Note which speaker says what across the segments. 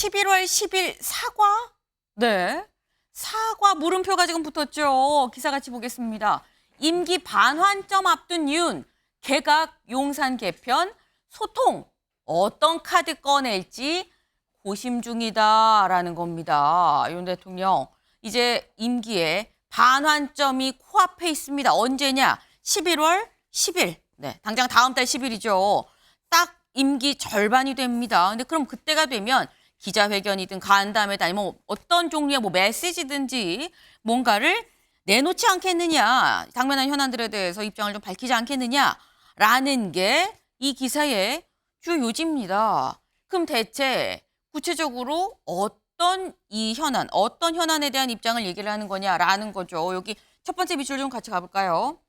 Speaker 1: 11월 10일 사과? 네. 사과 물음표가 지금 붙었죠. 기사 같이 보겠습니다. 임기 반환점 앞둔 윤, 개각 용산 개편, 소통, 어떤 카드 꺼낼지 고심 중이다라는 겁니다. 윤 대통령, 이제 임기에 반환점이 코앞에 있습니다. 언제냐? 11월 10일. 네, 당장 다음 달 10일이죠. 딱 임기 절반이 됩니다. 근데 그럼 그때가 되면 기자회견이든 간담회든 아니면 어떤 종류의 메시지든지 뭔가를 내놓지 않겠느냐. 당면한 현안들에 대해서 입장을 좀 밝히지 않겠느냐라는 게 이 기사의 주 요지입니다. 그럼 대체 구체적으로 어떤 현안에 대한 입장을 얘기를 하는 거냐라는 거죠. 여기 첫 번째 밑줄 좀 같이 가볼까요?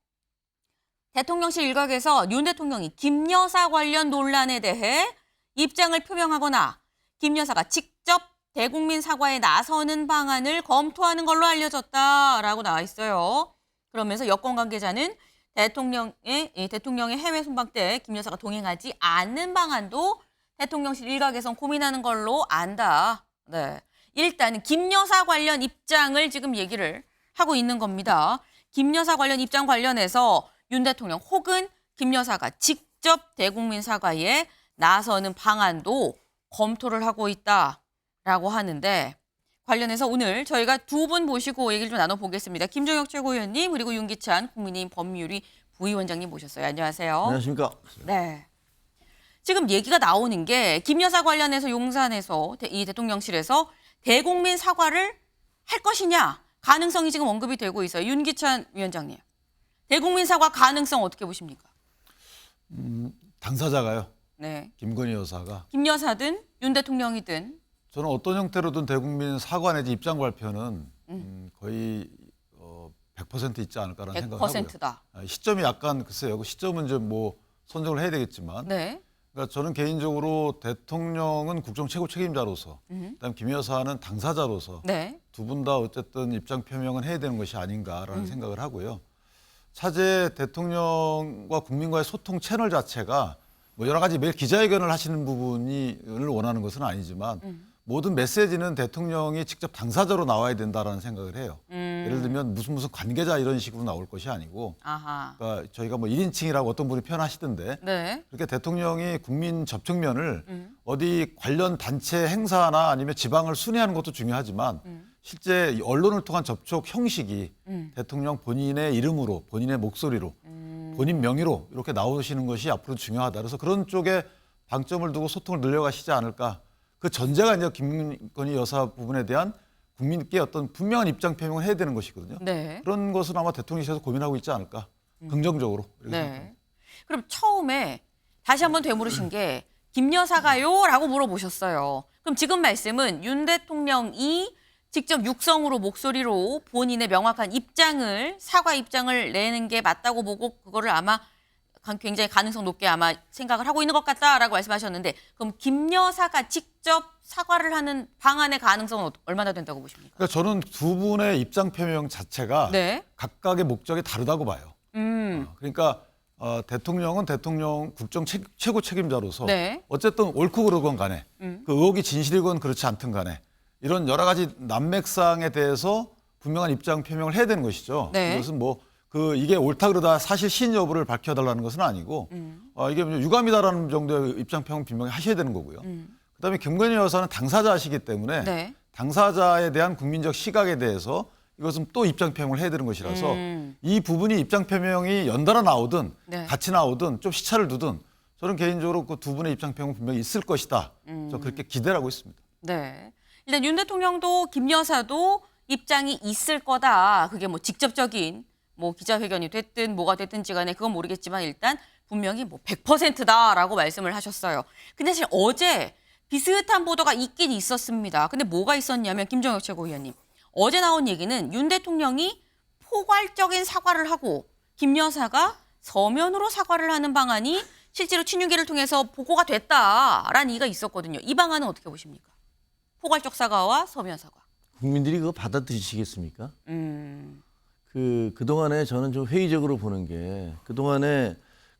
Speaker 1: 대통령실 일각에서 윤 대통령이 김 여사 관련 논란에 대해 입장을 표명하거나 김 여사가 직접 대국민 사과에 나서는 방안을 검토하는 걸로 알려졌다라고 나와 있어요. 그러면서 여권 관계자는 대통령의 해외 순방 때 김 여사가 동행하지 않는 방안도 대통령실 일각에선 고민하는 걸로 안다. 네. 일단은 김 여사 관련 입장을 지금 얘기를 하고 있는 겁니다. 김 여사 관련 입장 관련해서 윤 대통령 혹은 김 여사가 직접 대국민 사과에 나서는 방안도 검토를 하고 있다라고 하는데 관련해서 오늘 저희가 두 분 모시고 얘기를 좀 나눠보겠습니다. 김종혁 최고위원님 그리고 윤기찬 국민의힘 법률위 부위원장님 모셨어요. 안녕하세요.
Speaker 2: 안녕하십니까.
Speaker 1: 네. 지금 얘기가 나오는 게 김 여사 관련해서 용산에서 이 대통령실에서 대국민 사과를 할 것이냐 가능성이 지금 언급이 되고 있어요. 윤기찬 위원장님. 대국민 사과 가능성 어떻게 보십니까?
Speaker 2: 당사자가요.
Speaker 1: 네.
Speaker 2: 김건희 여사가.
Speaker 1: 김 여사든 윤 대통령이든.
Speaker 2: 저는 어떤 형태로든 대국민 사과 내지 입장 발표는 거의 100% 있지 않을까라는 생각을 하고요.
Speaker 1: 100%다.
Speaker 2: 시점이 약간 글쎄요. 그 시점은 좀 선정을 해야 되겠지만.
Speaker 1: 네.
Speaker 2: 그러니까 저는 개인적으로 대통령은 국정 최고 책임자로서, 그다음 김 여사는 당사자로서
Speaker 1: 네.
Speaker 2: 두 분 다 어쨌든 입장 표명은 해야 되는 것이 아닌가라는 생각을 하고요. 차제 대통령과 국민과의 소통 채널 자체가 여러 가지 매일 기자회견을 하시는 부분을 원하는 것은 아니지만 모든 메시지는 대통령이 직접 당사자로 나와야 된다라는 생각을 해요. 예를 들면 무슨 관계자 이런 식으로 나올 것이 아니고
Speaker 1: 아하.
Speaker 2: 그러니까 저희가 1인칭이라고 어떤 분이 표현하시던데
Speaker 1: 네.
Speaker 2: 그렇게 대통령이 국민 접촉면을 어디 관련 단체 행사나 아니면 지방을 순회하는 것도 중요하지만 실제 언론을 통한 접촉 형식이 대통령 본인의 이름으로 본인의 목소리로 본인 명의로 이렇게 나오시는 것이 앞으로 중요하다. 그래서 그런 쪽에 방점을 두고 소통을 늘려가시지 않을까. 그 전제가 이제 김건희 여사 부분에 대한 국민께 어떤 분명한 입장 표명을 해야 되는 것이거든요.
Speaker 1: 네.
Speaker 2: 그런 것은 아마 대통령실에서 고민하고 있지 않을까. 긍정적으로. 이렇게 생각합니다.
Speaker 1: 네. 그럼 처음에 다시 한번 되물으신 게 김 여사가요? 라고 물어보셨어요. 그럼 지금 말씀은 윤 대통령이 직접 육성으로 목소리로 본인의 명확한 사과 입장을 내는 게 맞다고 보고 그거를 아마 굉장히 가능성 높게 아마 생각을 하고 있는 것 같다라고 말씀하셨는데 그럼 김 여사가 직접 사과를 하는 방안의 가능성은 얼마나 된다고 보십니까?
Speaker 2: 그러니까 저는 두 분의 입장 표명 자체가
Speaker 1: 네.
Speaker 2: 각각의 목적이 다르다고 봐요. 그러니까 대통령은 대통령 국정 최고 책임자로서
Speaker 1: 네.
Speaker 2: 어쨌든 옳고 그르건 간에 그 의혹이 진실이건 그렇지 않든 간에 이런 여러 가지 난맥상에 대해서 분명한 입장 표명을 해야 되는 것이죠.
Speaker 1: 네.
Speaker 2: 이것은 이게 옳다 그러다 사실 신 여부를 밝혀달라는 것은 아니고 이게 유감이다라는 정도의 입장 표명 분명히 하셔야 되는 거고요. 그다음에 김건희 여사는 당사자시기 때문에
Speaker 1: 네.
Speaker 2: 당사자에 대한 국민적 시각에 대해서 이것은 또 입장 표명을 해야 되는 것이라서 이 부분이 입장 표명이 연달아 나오든
Speaker 1: 네.
Speaker 2: 같이 나오든 좀 시차를 두든 저는 개인적으로 그 두 분의 입장 표명 분명히 있을 것이다. 저 그렇게 기대를 하고 있습니다.
Speaker 1: 네. 일단 윤 대통령도 김 여사도 입장이 있을 거다. 그게 직접적인 기자회견이 됐든 뭐가 됐든지 간에 그건 모르겠지만 일단 분명히 100%다라고 말씀을 하셨어요. 근데 사실 어제 비슷한 보도가 있긴 있었습니다. 근데 뭐가 있었냐면 김종혁 최고위원님. 어제 나온 얘기는 윤 대통령이 포괄적인 사과를 하고 김 여사가 서면으로 사과를 하는 방안이 실제로 친윤계를 통해서 보고가 됐다라는 얘기가 있었거든요. 이 방안은 어떻게 보십니까? 포괄적 사과와 서면 사과.
Speaker 3: 국민들이 그거 받아들이시겠습니까? 그동안에 저는 좀 회의적으로 보는 게 그동안에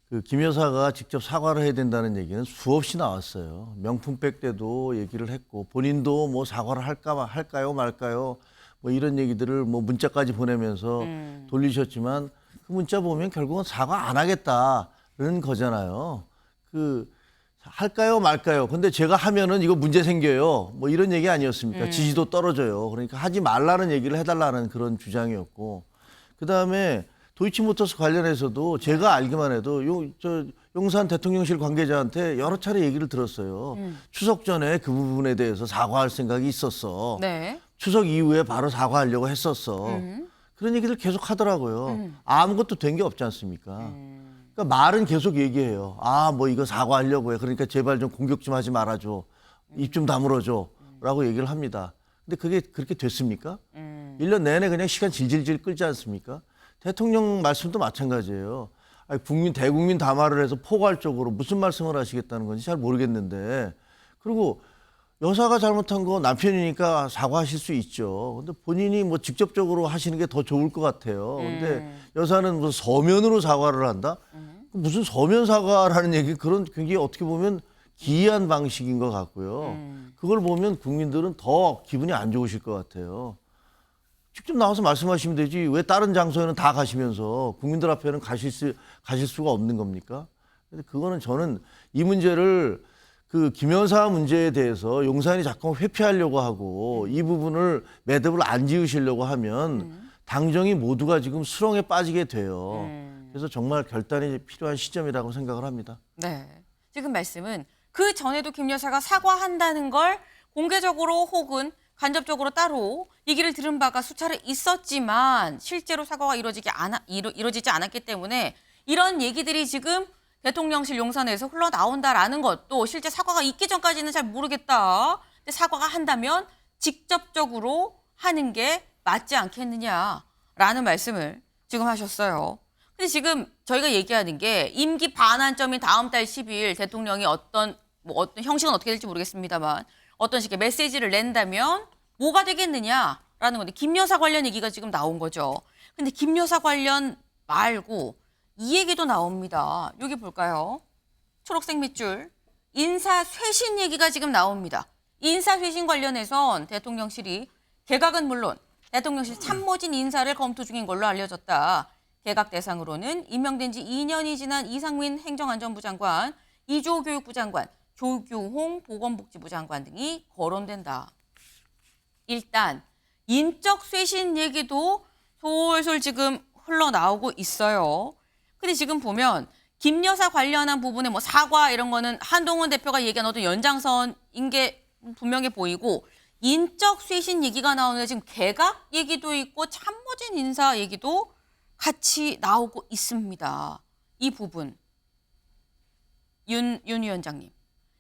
Speaker 3: 그 김 여사가 직접 사과를 해야 된다는 얘기는 수없이 나왔어요. 명품백 때도 얘기를 했고 본인도 뭐 사과를 할까요 말까요 뭐 이런 얘기들을 뭐 문자까지 보내면서 돌리셨지만 그 문자 보면 결국은 사과 안 하겠다는 거잖아요. 그 할까요 말까요? 근데 제가 하면은 이거 문제 생겨요. 뭐 이런 얘기 아니었습니까? 지지도 떨어져요. 그러니까 하지 말라는 얘기를 해달라는 그런 주장이었고 그다음에 도이치모터스 관련해서도 제가 알기만 해도 용산 대통령실 관계자한테 여러 차례 얘기를 들었어요. 추석 전에 그 부분에 대해서 사과할 생각이 있었어.
Speaker 1: 네.
Speaker 3: 추석 이후에 바로 사과하려고 했었어. 그런 얘기를 계속 하더라고요. 아무것도 된 게 없지 않습니까? 그러니까 말은 계속 얘기해요. 아, 뭐 이거 사과하려고 해. 그러니까 제발 좀 공격 좀 하지 말아줘. 입 좀 다물어줘. 라고 얘기를 합니다. 근데 그게 그렇게 됐습니까? 1년 내내 그냥 시간 질질질 끌지 않습니까? 대통령 말씀도 마찬가지예요. 아니, 대국민 담화를 해서 포괄적으로 무슨 말씀을 하시겠다는 건지 잘 모르겠는데. 그리고 여사가 잘못한 거 남편이니까 사과하실 수 있죠. 근데 본인이 뭐 직접적으로 하시는 게 더 좋을 것 같아요. 근데 여사는 무슨 서면으로 사과를 한다? 무슨 서면 사과라는 얘기 그런 굉장히 어떻게 보면 기이한 방식인 것 같고요. 그걸 보면 국민들은 더 기분이 안 좋으실 것 같아요. 직접 나와서 말씀하시면 되지 왜 다른 장소에는 다 가시면서 국민들 앞에는 가실 수가 없는 겁니까? 근데 그거는 저는 이 문제를 그 김여사 문제에 대해서 용산이 자꾸 회피하려고 하고 이 부분을 매듭을 안 지으시려고 하면 당정이 모두가 지금 수렁에 빠지게 돼요. 그래서 정말 결단이 필요한 시점이라고 생각을 합니다.
Speaker 1: 네. 지금 말씀은 그 전에도 김 여사가 사과한다는 걸 공개적으로 혹은 간접적으로 따로 얘기를 들은 바가 수차례 있었지만 실제로 사과가 이루어지지 않았기 때문에 이런 얘기들이 지금 대통령실 용산에서 흘러나온다라는 것도 실제 사과가 있기 전까지는 잘 모르겠다. 근데 사과가 한다면 직접적으로 하는 게 맞지 않겠느냐라는 말씀을 지금 하셨어요. 근데 지금 저희가 얘기하는 게 임기 반환점인 다음 달 10일 대통령이 어떤 형식은 어떻게 될지 모르겠습니다만 어떤 식의 메시지를 낸다면 뭐가 되겠느냐라는 건데 김 여사 관련 얘기가 지금 나온 거죠. 근데 김 여사 관련 말고 이 얘기도 나옵니다. 여기 볼까요? 초록색 밑줄. 인사쇄신 얘기가 지금 나옵니다. 인사쇄신 관련해선 대통령실이 개각은 물론 대통령실 참모진 인사를 검토 중인 걸로 알려졌다. 개각 대상으로는 임명된 지 2년이 지난 이상민 행정안전부 장관, 이주호 교육부 장관, 조규홍 보건복지부 장관 등이 거론된다. 일단 인적 쇄신 얘기도 솔솔 지금 흘러나오고 있어요. 근데 지금 보면 김 여사 관련한 부분에 뭐 사과 이런 거는 한동훈 대표가 얘기한 어떤 연장선인 게 분명해 보이고 인적 쇄신 얘기가 나오는데 지금 개각 얘기도 있고 참모진 인사 얘기도 같이 나오고 있습니다. 이 부분 윤 위원장님,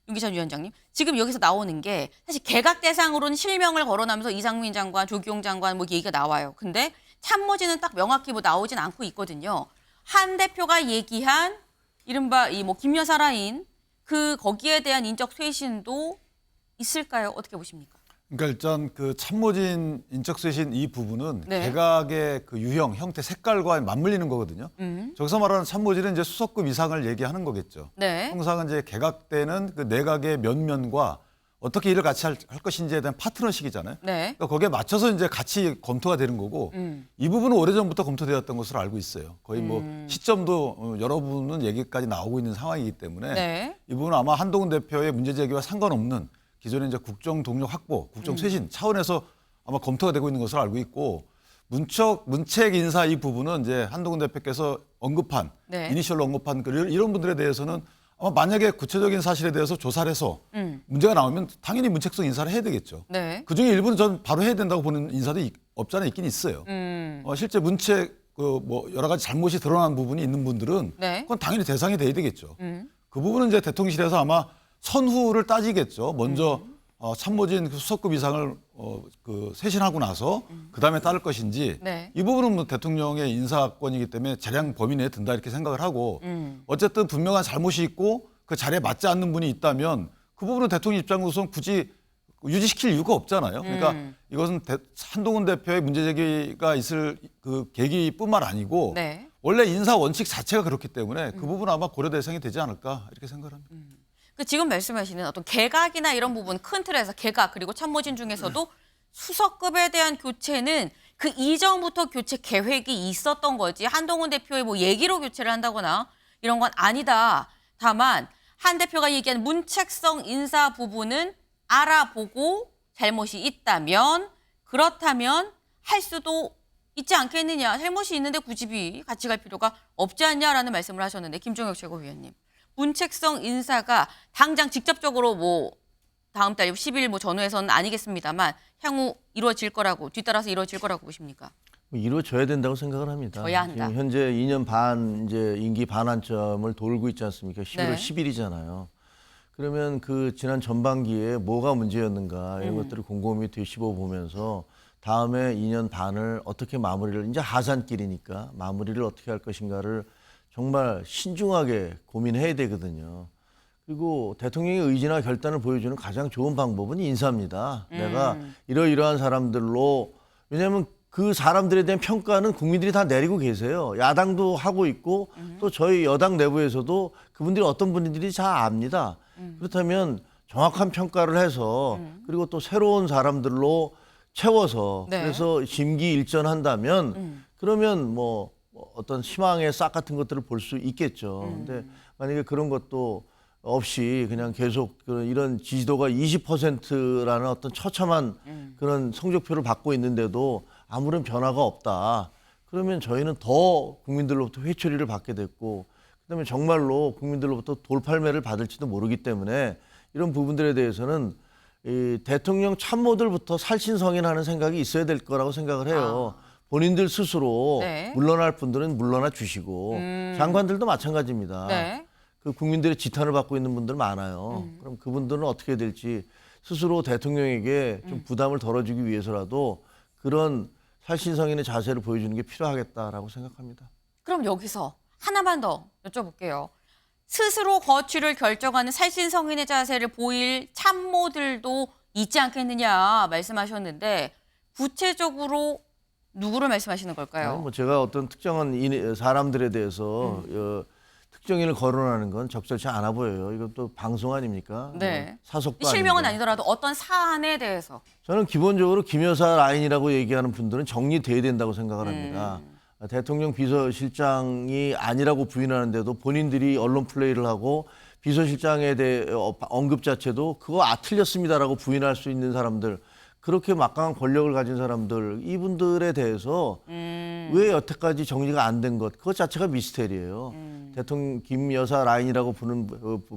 Speaker 1: 윤기찬 위원장님 지금 여기서 나오는 게 사실 개각 대상으로는 실명을 거론하면서 이상민 장관, 조규용 장관 뭐 얘기가 나와요. 근데 참모진은 딱 명확히 뭐 나오진 않고 있거든요. 한 대표가 얘기한 이른바 이 뭐 김 여사 라인 그 거기에 대한 인적 쇄신도 있을까요? 어떻게 보십니까?
Speaker 2: 그러니까 일단 그 참모진 인적쇄신 이 부분은
Speaker 1: 네.
Speaker 2: 개각의 그 유형, 형태, 색깔과 맞물리는 거거든요. 저기서 말하는 참모진은 이제 수석급 이상을 얘기하는 거겠죠.
Speaker 1: 네.
Speaker 2: 통상은 이제 개각 때는 그 내각의 면면과 어떻게 일을 같이 할 것인지에 대한 파트너식이잖아요.
Speaker 1: 네.
Speaker 2: 그러니까 거기에 맞춰서 이제 같이 검토가 되는 거고 이 부분은 오래전부터 검토되었던 것으로 알고 있어요. 거의 뭐 시점도 여러 부분은 얘기까지 나오고 있는 상황이기 때문에
Speaker 1: 네.
Speaker 2: 이 부분은 아마 한동훈 대표의 문제 제기와 상관없는 기존의 이제 국정 동력 확보, 국정 쇄신 차원에서 아마 검토가 되고 있는 것으로 알고 있고 문책 인사 이 부분은 이제 한동훈 대표께서 언급한
Speaker 1: 네.
Speaker 2: 이니셜로 언급한 이런 분들에 대해서는 아마 만약에 구체적인 사실에 대해서 조사를 해서 문제가 나오면 당연히 문책성 인사를 해야 되겠죠.
Speaker 1: 네.
Speaker 2: 그중에 일부는 전 바로 해야 된다고 보는 인사도 없지 않아 있긴 있어요. 실제 문책 뭐 여러 가지 잘못이 드러난 부분이 있는 분들은
Speaker 1: 네.
Speaker 2: 그건 당연히 대상이 돼야 되겠죠. 그 부분은 이제 대통령실에서 아마 선후를 따지겠죠. 먼저 참모진 그 수석급 이상을 그 쇄신하고 나서 그 다음에 따를 것인지
Speaker 1: 네.
Speaker 2: 이 부분은 뭐 대통령의 인사권이기 때문에 재량 범위 내에 든다 이렇게 생각을 하고 어쨌든 분명한 잘못이 있고 그 자리에 맞지 않는 분이 있다면 그 부분은 대통령 입장으로서는 굳이 유지시킬 이유가 없잖아요. 그러니까 이것은 한동훈 대표의 문제 제기가 있을 그 계기뿐만 아니고
Speaker 1: 네.
Speaker 2: 원래 인사 원칙 자체가 그렇기 때문에 그 부분 아마 고려 대상이 되지 않을까 이렇게 생각합니다.
Speaker 1: 그 지금 말씀하시는 어떤 개각이나 이런 부분 큰 틀에서 개각 그리고 참모진 중에서도 수석급에 대한 교체는 그 이전부터 교체 계획이 있었던 거지 한동훈 대표의 뭐 얘기로 교체를 한다거나 이런 건 아니다. 다만 한 대표가 얘기한 문책성 인사 부분은 알아보고 잘못이 있다면 그렇다면 할 수도 있지 않겠느냐. 잘못이 있는데 굳이 같이 갈 필요가 없지 않냐라는 말씀을 하셨는데 김종혁 최고위원님. 문책성 인사가 당장 직접적으로 뭐 다음 달 10일 뭐 전후에서는 아니겠습니다만 향후 이루어질 거라고 뒤따라서 이루어질 거라고 보십니까?
Speaker 3: 이루어져야 된다고 생각을 합니다.
Speaker 1: 져야 한다.
Speaker 3: 지금 현재 2년 반 이제 임기 반환점을 돌고 있지 않습니까? 11월
Speaker 1: 네.
Speaker 3: 10일이잖아요. 그러면 그 지난 전반기에 뭐가 문제였는가 이런 것들을 곰곰이 되씹어 보면서 다음에 2년 반을 어떻게 마무리를 이제 하산길이니까 마무리를 어떻게 할 것인가를 정말 신중하게 고민해야 되거든요. 그리고 대통령의 의지나 결단을 보여주는 가장 좋은 방법은 인사입니다. 내가 이러이러한 사람들로 왜냐하면 그 사람들에 대한 평가는 국민들이 다 내리고 계세요. 야당도 하고 있고 또 저희 여당 내부에서도 그분들이 어떤 분들이 잘 압니다. 그렇다면 정확한 평가를 해서 그리고 또 새로운 사람들로 채워서
Speaker 1: 네.
Speaker 3: 그래서 심기일전한다면 그러면 뭐 어떤 희망의 싹 같은 것들을 볼 수 있겠죠. 근데 만약에 그런 것도 없이 그냥 계속 이런 지지도가 20%라는 어떤 처참한 그런 성적표를 받고 있는데도 아무런 변화가 없다. 그러면 저희는 더 국민들로부터 회초리를 받게 됐고 그다음에 정말로 국민들로부터 돌팔매를 받을지도 모르기 때문에 이런 부분들에 대해서는 이 대통령 참모들부터 살신성인하는 생각이 있어야 될 거라고 생각을 해요. 본인들 스스로
Speaker 1: 네.
Speaker 3: 물러날 분들은 물러나 주시고 장관들도 마찬가지입니다.
Speaker 1: 네.
Speaker 3: 그 국민들의 지탄을 받고 있는 분들 많아요. 그럼 그분들은 어떻게 해야 될지 스스로 대통령에게 좀 부담을 덜어주기 위해서라도 그런 살신성인의 자세를 보여주는 게 필요하겠다라고 생각합니다.
Speaker 1: 그럼 여기서 하나만 더 여쭤볼게요. 스스로 거취를 결정하는 살신성인의 자세를 보일 참모들도 있지 않겠느냐 말씀하셨는데 구체적으로 누구를 말씀하시는 걸까요?
Speaker 3: 아니, 뭐 제가 어떤 특정한 사람들에 대해서 특정인을 거론하는 건 적절치 않아 보여요. 이건 또 방송 아닙니까?
Speaker 1: 네.
Speaker 3: 사석도
Speaker 1: 실명은
Speaker 3: 아닌데.
Speaker 1: 아니더라도 어떤 사안에 대해서.
Speaker 3: 저는 기본적으로 김 여사 라인이라고 얘기하는 분들은 정리돼야 된다고 생각을 합니다. 대통령 비서실장이 아니라고 부인하는데도 본인들이 언론 플레이를 하고 비서실장에 대해 언급 자체도 그거 틀렸습니다라고 부인할 수 있는 사람들 그렇게 막강한 권력을 가진 사람들 이분들에 대해서 왜 여태까지 정리가 안 된 것 그것 자체가 미스테리예요. 대통령 김 여사 라인이라고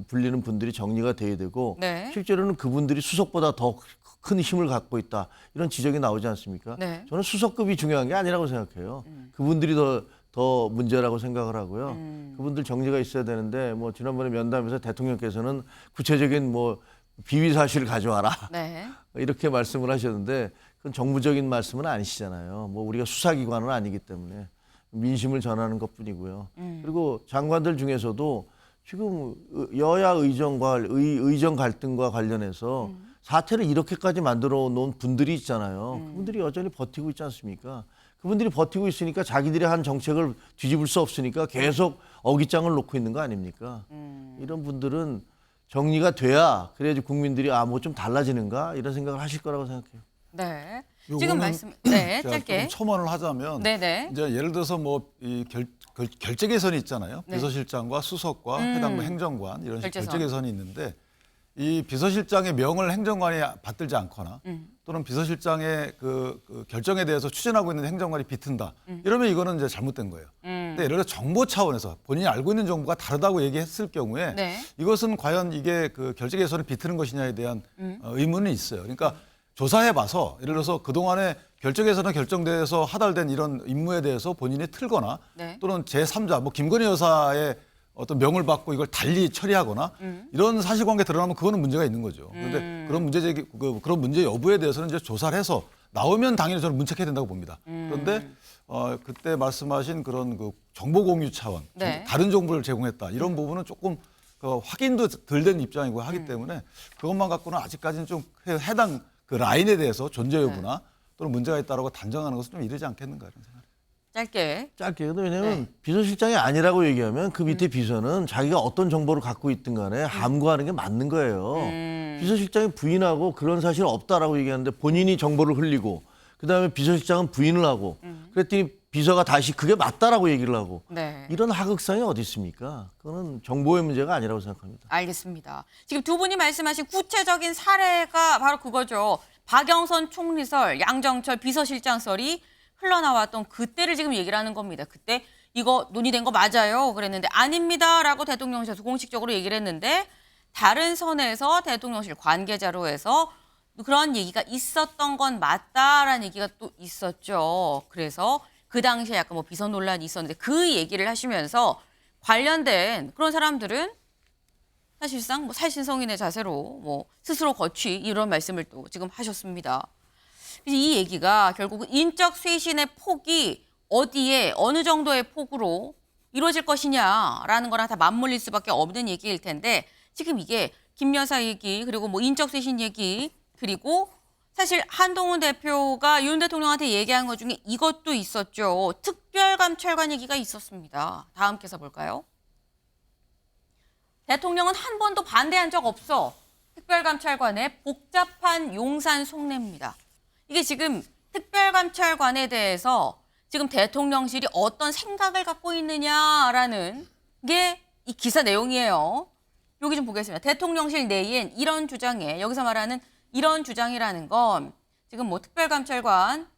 Speaker 3: 불리는 분들이 정리가 돼야 되고
Speaker 1: 네.
Speaker 3: 실제로는 그분들이 수석보다 더 큰 힘을 갖고 있다 이런 지적이 나오지 않습니까?
Speaker 1: 네.
Speaker 3: 저는 수석급이 중요한 게 아니라고 생각해요. 그분들이 더 문제라고 생각을 하고요. 그분들 정리가 있어야 되는데 뭐 지난번에 면담에서 대통령께서는 구체적인 뭐 비위 사실을 가져와라
Speaker 1: 네.
Speaker 3: 이렇게 말씀을 하셨는데 그건 정부적인 말씀은 아니시잖아요. 뭐 우리가 수사기관은 아니기 때문에 민심을 전하는 것뿐이고요. 그리고 장관들 중에서도 지금 여야 의정 갈등과 관련해서 사태를 이렇게까지 만들어 놓은 분들이 있잖아요. 그분들이 여전히 버티고 있지 않습니까? 그분들이 버티고 있으니까 자기들이 한 정책을 뒤집을 수 없으니까 계속 어깃장을 놓고 있는 거 아닙니까? 이런 분들은 정리가 돼야 그래야지 국민들이 뭐 좀 달라지는가 이런 생각을 하실 거라고 생각해요.
Speaker 1: 네. 지금
Speaker 2: 요거는
Speaker 1: 말씀 네,
Speaker 2: 제가
Speaker 1: 짧게.
Speaker 2: 좀 첨언을 하자면
Speaker 1: 네네.
Speaker 2: 이제 예를 들어서 뭐 이 결제 개선이 있잖아요.
Speaker 1: 네.
Speaker 2: 비서실장과 수석과 해당부 행정관 이런
Speaker 1: 결재선.
Speaker 2: 결제 개선이 있는데 이 비서실장의 명을 행정관이 받들지 않거나 또는 비서실장의 그 결정에 대해서 추진하고 있는 행정관이 비튼다. 이러면 이거는 이제 잘못된 거예요. 근데 예를 들어 정보 차원에서 본인이 알고 있는 정보가 다르다고 얘기했을 경우에
Speaker 1: 네.
Speaker 2: 이것은 과연 이게 그 결제 개선을 비트는 것이냐에 대한 의문이 있어요. 그러니까 조사해봐서 예를 들어서 그동안에 결제 개선은 결정돼서 하달된 이런 임무에 대해서 본인이 틀거나
Speaker 1: 네.
Speaker 2: 또는 제3자 뭐 김건희 여사의 어떤 명을 받고 이걸 달리 처리하거나 이런 사실관계 드러나면 그거는 문제가 있는 거죠. 그런데 그런 문제 제기 그런 문제 여부에 대해서는 이제 조사를 해서 나오면 당연히 저는 문책해야 된다고 봅니다. 그런데 그때 말씀하신 그런 그 정보 공유 차원,
Speaker 1: 네.
Speaker 2: 다른 정보를 제공했다 이런 부분은 조금 확인도 덜 된 입장이고 하기 때문에 그것만 갖고는 아직까지는 좀 해당 그 라인에 대해서 존재 여부나 또는 문제가 있다라고 단정하는 것은 좀 이르지 않겠는가 이런 생각.
Speaker 1: 짧게.
Speaker 3: 왜냐하면
Speaker 1: 네.
Speaker 3: 비서실장이 아니라고 얘기하면 그 밑에 비서는 자기가 어떤 정보를 갖고 있든 간에 함구하는 게 맞는 거예요. 비서실장이 부인하고 그런 사실 없다라고 얘기하는데 본인이 정보를 흘리고 그다음에 비서실장은 부인을 하고 그랬더니 비서가 다시 그게 맞다라고 얘기를 하고
Speaker 1: 네.
Speaker 3: 이런 하극상이 어디 있습니까? 그거는 정보의 문제가 아니라고 생각합니다.
Speaker 1: 알겠습니다. 지금 두 분이 말씀하신 구체적인 사례가 바로 그거죠. 박영선 총리설, 양정철 비서실장설이 흘러나왔던 그때를 지금 얘기를 하는 겁니다. 그때 이거 논의된 거 맞아요? 그랬는데 아닙니다라고 대통령실에서 공식적으로 얘기를 했는데 다른 선에서 대통령실 관계자로 해서 그런 얘기가 있었던 건 맞다라는 얘기가 또 있었죠. 그래서 그 당시에 약간 뭐 비선 논란이 있었는데 그 얘기를 하시면서 관련된 그런 사람들은 사실상 뭐 살신성인의 자세로 뭐 스스로 거취 이런 말씀을 또 지금 하셨습니다. 이 얘기가 결국 인적 쇄신의 폭이 어디에 어느 정도의 폭으로 이루어질 것이냐라는 거랑 다 맞물릴 수밖에 없는 얘기일 텐데 지금 이게 김 여사 얘기 그리고 뭐 인적 쇄신 얘기 그리고 사실 한동훈 대표가 윤 대통령한테 얘기한 것 중에 이것도 있었죠. 특별감찰관 얘기가 있었습니다. 다음 께서 볼까요? 대통령은 한 번도 반대한 적 없어. 특별감찰관의 복잡한 용산 속내입니다. 이게 지금 특별감찰관에 대해서 지금 대통령실이 어떤 생각을 갖고 있느냐라는 게 이 기사 내용이에요. 여기 좀 보겠습니다. 대통령실 내엔 이런 주장에 여기서 말하는 이런 주장이라는 건 지금 뭐 특별감찰관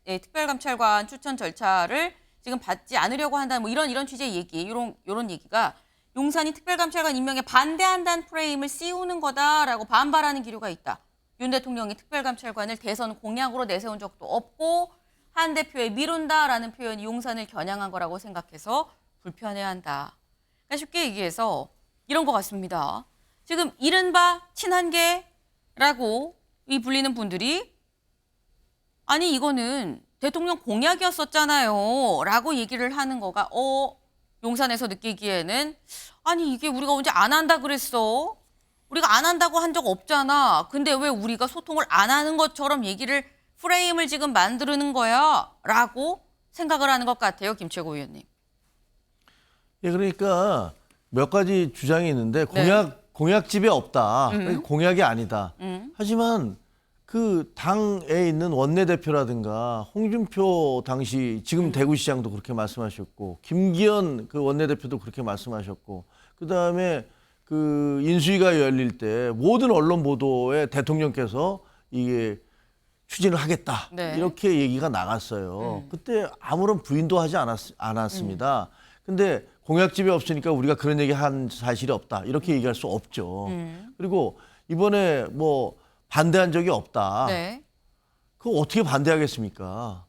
Speaker 1: 특별감찰관 추천 절차를 지금 받지 않으려고 한다 뭐 이런 취지의 얘기 이런 얘기가 용산이 특별감찰관 임명에 반대한다는 프레임을 씌우는 거다라고 반발하는 기류가 있다. 윤 대통령이 특별감찰관을 대선 공약으로 내세운 적도 없고 한 대표에 미룬다라는 표현이 용산을 겨냥한 거라고 생각해서 불편해한다. 그러니까 쉽게 얘기해서 이런 것 같습니다. 지금 이른바 친한계라고 이 불리는 분들이 아니 이거는 대통령 공약이었었잖아요 라고 얘기를 하는 거가 용산에서 느끼기에는 아니 이게 우리가 언제 안 한다 그랬어? 우리가 안 한다고 한 적 없잖아. 근데 왜 우리가 소통을 안 하는 것처럼 얘기를 프레임을 지금 만드는 거야? 라고 생각을 하는 것 같아요. 김 최고위원님.
Speaker 3: 예, 그러니까 몇 가지 주장이 있는데 공약집에 없다. 그러니까 공약이 아니다. 하지만 그 당에 있는 원내대표라든가 홍준표 당시 지금 대구시장도 그렇게 말씀하셨고 김기현 그 원내대표도 그렇게 말씀하셨고 그다음에 그 인수위가 열릴 때 모든 언론 보도에 대통령께서 이게 추진을 하겠다.
Speaker 1: 네.
Speaker 3: 이렇게 얘기가 나갔어요. 그때 아무런 부인도 하지 않았습니다. 근데 공약집이 없으니까 우리가 그런 얘기 한 사실이 없다. 이렇게 얘기할 수 없죠. 그리고 이번에 뭐 반대한 적이 없다.
Speaker 1: 네.
Speaker 3: 그거 어떻게 반대하겠습니까?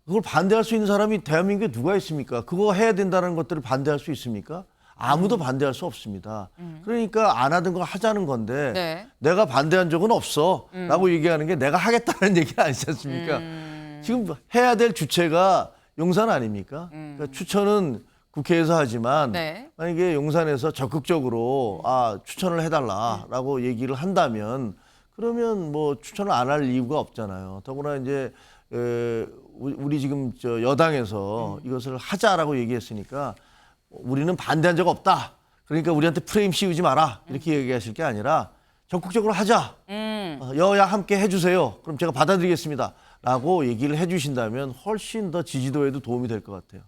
Speaker 3: 그걸 반대할 수 있는 사람이 대한민국에 누가 있습니까? 그거 해야 된다는 것들을 반대할 수 있습니까? 아무도 반대할 수 없습니다. 그러니까 안 하던 거 하자는 건데
Speaker 1: 네.
Speaker 3: 내가 반대한 적은 없어 라고 얘기하는 게 내가 하겠다는 얘기는 아니지 않습니까? 지금 해야 될 주체가 용산 아닙니까? 그러니까 추천은 국회에서 하지만
Speaker 1: 네.
Speaker 3: 만약에 용산에서 적극적으로 추천을 해달라라고 얘기를 한다면 그러면 뭐 추천을 안 할 이유가 없잖아요. 더구나 이제 우리 지금 여당에서 이것을 하자라고 얘기했으니까 우리는 반대한 적 없다. 그러니까 우리한테 프레임 씌우지 마라. 이렇게 얘기하실 게 아니라 적극적으로 하자. 여야 함께 해주세요. 그럼 제가 받아들이겠습니다. 라고 얘기를 해주신다면 훨씬 더 지지도에도 도움이 될 것 같아요.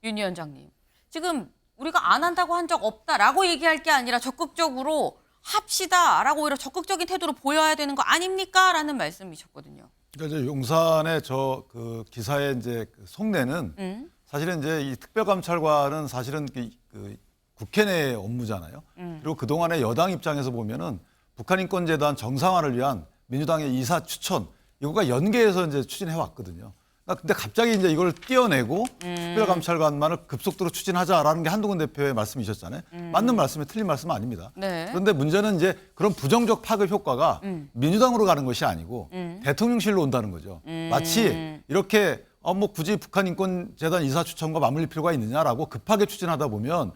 Speaker 1: 윤 위원장님. 지금 우리가 안 한다고 한 적 없다라고 얘기할 게 아니라 적극적으로 합시다라고 오히려 적극적인 태도로 보여야 되는 거 아닙니까? 라는 말씀이셨거든요.
Speaker 2: 그러니까 이제 용산의 그 기사의 이제 그 속내는 사실은 이제 이 특별감찰관은 사실은 그 국회 내 업무잖아요. 그리고 그동안의 여당 입장에서 보면은 북한인권재단 정상화를 위한 민주당의 이사 추천 이거가 연계해서 이제 추진해 왔거든요. 근데 갑자기 이제 이걸 떼어내고 특별감찰관만을 급속도로 추진하자라는 게 한동훈 대표의 말씀이셨잖아요. 맞는 말씀에 틀린 말씀은 아닙니다.
Speaker 1: 네.
Speaker 2: 그런데 문제는 이제 그런 부정적 파급 효과가 민주당으로 가는 것이 아니고 대통령실로 온다는 거죠. 마치 이렇게 뭐 굳이 북한인권재단 이사 추천과 맞물릴 필요가 있느냐라고 급하게 추진하다 보면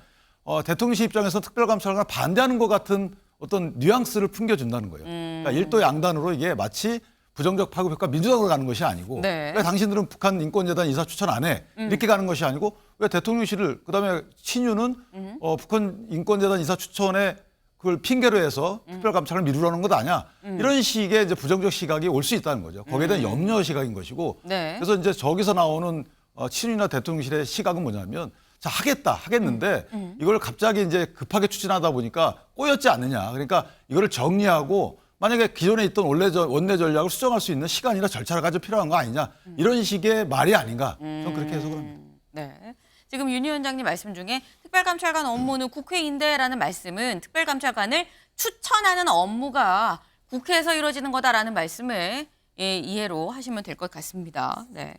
Speaker 2: 대통령실 입장에서 특별감찰관을 반대하는 것 같은 어떤 뉘앙스를 풍겨준다는 거예요. 그러니까 일도 양단으로 이게 마치 부정적 파급 효과 민주당으로 가는 것이 아니고
Speaker 1: 네.
Speaker 2: 왜 당신들은 북한 인권재단 이사 추천 안 해? 이렇게 가는 것이 아니고 왜 대통령실을 그다음에 친유는 북한 인권재단 이사 추천에 그걸 핑계로 해서 특별감찰을 미루려는 것 아니야? 이런 식의 이제 부정적 시각이 올 수 있다는 거죠. 거기에 대한 염려 시각인 것이고
Speaker 1: 네.
Speaker 2: 그래서 이제 저기서 나오는 친윤이나 대통령실의 시각은 뭐냐면 자 하겠는데 이걸 갑자기 이제 급하게 추진하다 보니까 꼬였지 않느냐. 그러니까 이거를 정리하고 만약에 기존에 있던 원내 전략을 수정할 수 있는 시간이나 절차가 좀 필요한 거 아니냐. 이런 식의 말이 아닌가. 저는 그렇게 해석을 합니다.
Speaker 1: 네. 지금 윤 위원장님 말씀 중에 특별감찰관 업무는 국회인데라는 말씀은 특별감찰관을 추천하는 업무가 국회에서 이루어지는 거다라는 말씀을 이해로 하시면 될 것 같습니다. 네.